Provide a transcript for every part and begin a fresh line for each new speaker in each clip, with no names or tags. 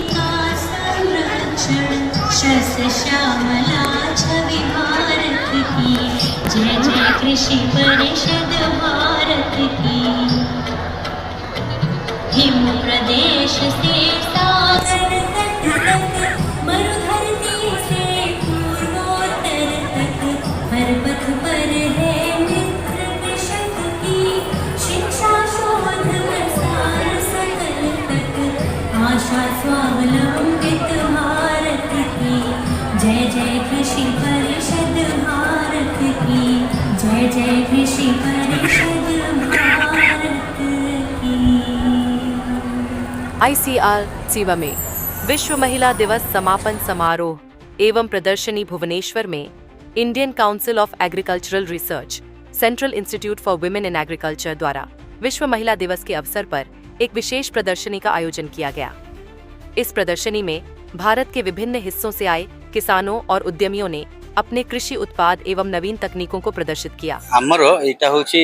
का संरक्षण, शस्य श्यामला छवि भारत की, जय जय कृषि परिषद भारत की। हिम प्रदेश से सागर तट तक, मरुधरती से पूर्वोत्तर तक, हर पथ पर है मित्र कृषक की, शिक्षा शोध प्रसार सकल तक, आशा स्वावलंबित भारत की, जय जय कृषि परिषद भारत की, जय जय कृषि परिषद भारत की।
ICR सीवा में विश्व महिला दिवस समापन समारोह एवं प्रदर्शनी भुवनेश्वर में Indian council of agricultural research, central institute for women in agriculture द्वारा विश्व महिला दिवस के अवसर पर एक विशेष प्रदर्शनी का आयोजन किया गया। इस प्रदर्शनी में भारत के विभिन्न हिस्सों से आए किसानों और उद्यमियों ने अपने कृषि उत्पाद एवं नवीन तकनीकों को प्रदर्शित किया।
हमरो एटा होची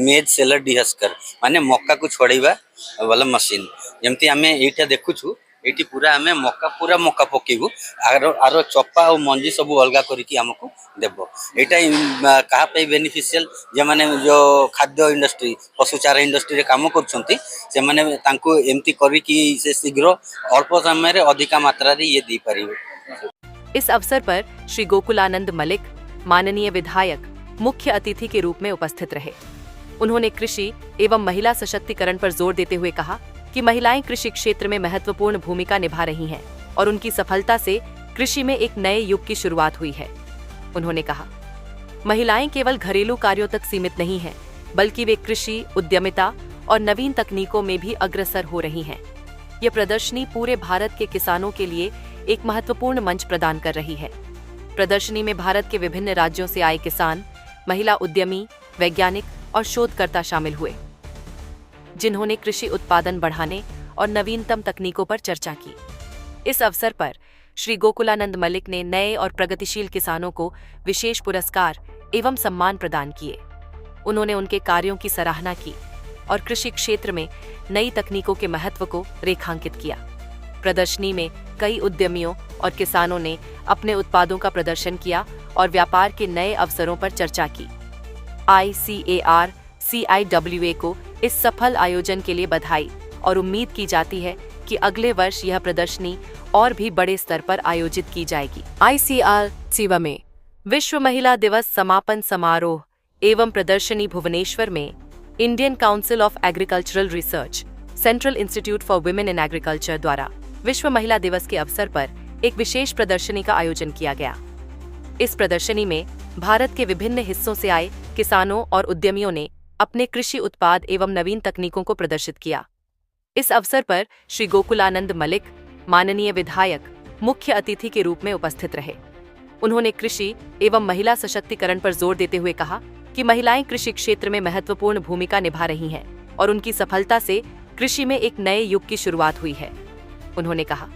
मेज सेलर डिहस्कर माने मक्का को छोड़ीबा वाला मशीन, जेमती हमें एटा देखुछु। एटी पूरा हमें पूरा मक्का पकेबू, आरो चप्पा और मंजी सब अलगा करके हमको देबो। एटा कहा पे बेनिफिशियल, जे माने जो खाद्य इंडस्ट्री पशु चारा इंडस्ट्री रे काम करछंती, से माने तांको एमती करी कि से शीघ्र अल्प समय रे अधिक मात्रा रे ये दी परिबे।
इस अवसर पर श्री गोकुलानंद मलिक, माननीय विधायक, मुख्य अतिथि के रूप में उपस्थित रहे। उन्होंने कृषि एवं महिला सशक्तिकरण पर जोर देते हुए कहा कि महिलाएं कृषि क्षेत्र में महत्वपूर्ण भूमिका निभा रही हैं और उनकी सफलता से कृषि में एक नए युग की शुरुआत हुई है। उन्होंने कहा, महिलाएं केवल घरेलू कार्यों तक सीमित नहीं हैं, बल्कि वे कृषि, उद्यमिता और नवीन तकनीकों में भी अग्रसर हो रही हैं। यह प्रदर्शनी पूरे भारत के किसानों के लिए एक महत्वपूर्ण मंच प्रदान कर रही है। प्रदर्शनी में भारत के विभिन्न राज्यों से आए किसान, महिला उद्यमी, वैज्ञानिक और शोधकर्ता शामिल हुए, जिन्होंने कृषि उत्पादन बढ़ाने और नवीनतम तकनीकों पर चर्चा की। इस अवसर पर श्री गोकुलानंद मलिक ने नए और प्रगतिशील किसानों को विशेष पुरस्कार एवं सम्मान प्रदान किए। उन्होंने उनके कार्यों की सराहना की और कृषि क्षेत्र में नई तकनीकों के महत्व को रेखांकित किया। प्रदर्शनी में कई उद्यमियों और किसानों ने अपने उत्पादों का प्रदर्शन किया और व्यापार के नए अवसरों पर चर्चा की। ICAR CIWA को इस सफल आयोजन के लिए बधाई और उम्मीद की जाती है कि अगले वर्ष यह प्रदर्शनी और भी बड़े स्तर पर आयोजित की जाएगी। ICR सीवा में विश्व महिला दिवस समापन समारोह एवं प्रदर्शनी भुवनेश्वर में Indian council of agricultural research, central institute for women in agriculture द्वारा विश्व महिला दिवस के अवसर पर एक विशेष प्रदर्शनी का आयोजन किया गया। इस प्रदर्शनी में भारत के विभिन्न हिस्सों से आए किसानों और उद्यमियों ने अपने कृषि उत्पाद एवं नवीन तकनीकों को प्रदर्शित किया। इस अवसर पर श्री गोकुलानंद मलिक, माननीय विधायक, मुख्य अतिथि के रूप में उपस्थित रहे। उन्होंने कृषि एवं महिला सशक्तिकरण पर जोर देते हुए कहा कि महिलाएं कृषि क्षेत्र में महत्वपूर्ण भूमिका निभा रही हैं और उनकी सफलता से कृषि में एक नए युग की शुरुआत हुई है। उन्होंने कहा,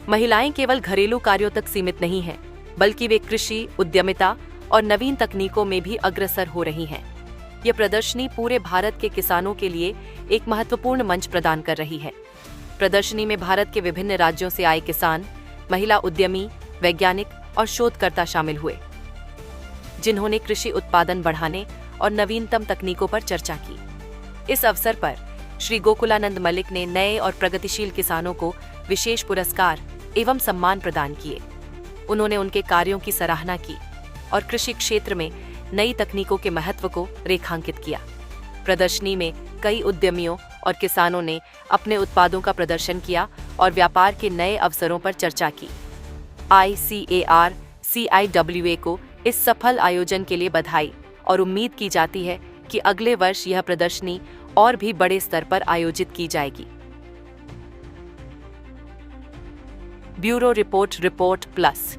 महिलाएं केवल घरेलू कार्यों तक सीमित नहीं हैं, बल्कि वे कृषि, उद्यमिता और नवीन तकनीकों में भी अग्रसर हो रही हैं। यह प्रदर्शनी पूरे भारत के किसानों के लिए एक महत्वपूर्ण मंच प्रदान कर रही है। प्रदर्शनी में भारत के विभिन्न राज्यों से आए किसान, महिला उद्यमी, वैज्ञानिक और शोधकर्ता शामिल हुए, जिन्होंने कृषि उत्पादन बढ़ाने और नवीनतम तकनीकों पर चर्चा की। इस अवसर पर श्री गोकुलानंद मलिक ने नए और प्रगतिशील किसानों को विशेष पुरस्कार एवं सम्मान प्रदान किए। उन्होंने उनके कार्यों की सराहना की और कृषि क्षेत्र में नई तकनीकों के महत्व को रेखांकित किया। प्रदर्शनी में कई उद्यमियों और किसानों ने अपने उत्पादों का प्रदर्शन किया और व्यापार के नए अवसरों पर चर्चा की। ICAR CIWA को इस सफल आयोजन के लिए बधाई और उम्मीद की जाती है कि अगले वर्ष यह प्रदर्शनी और भी बड़े स्तर पर आयोजित की जाएगी। Bureau report plus.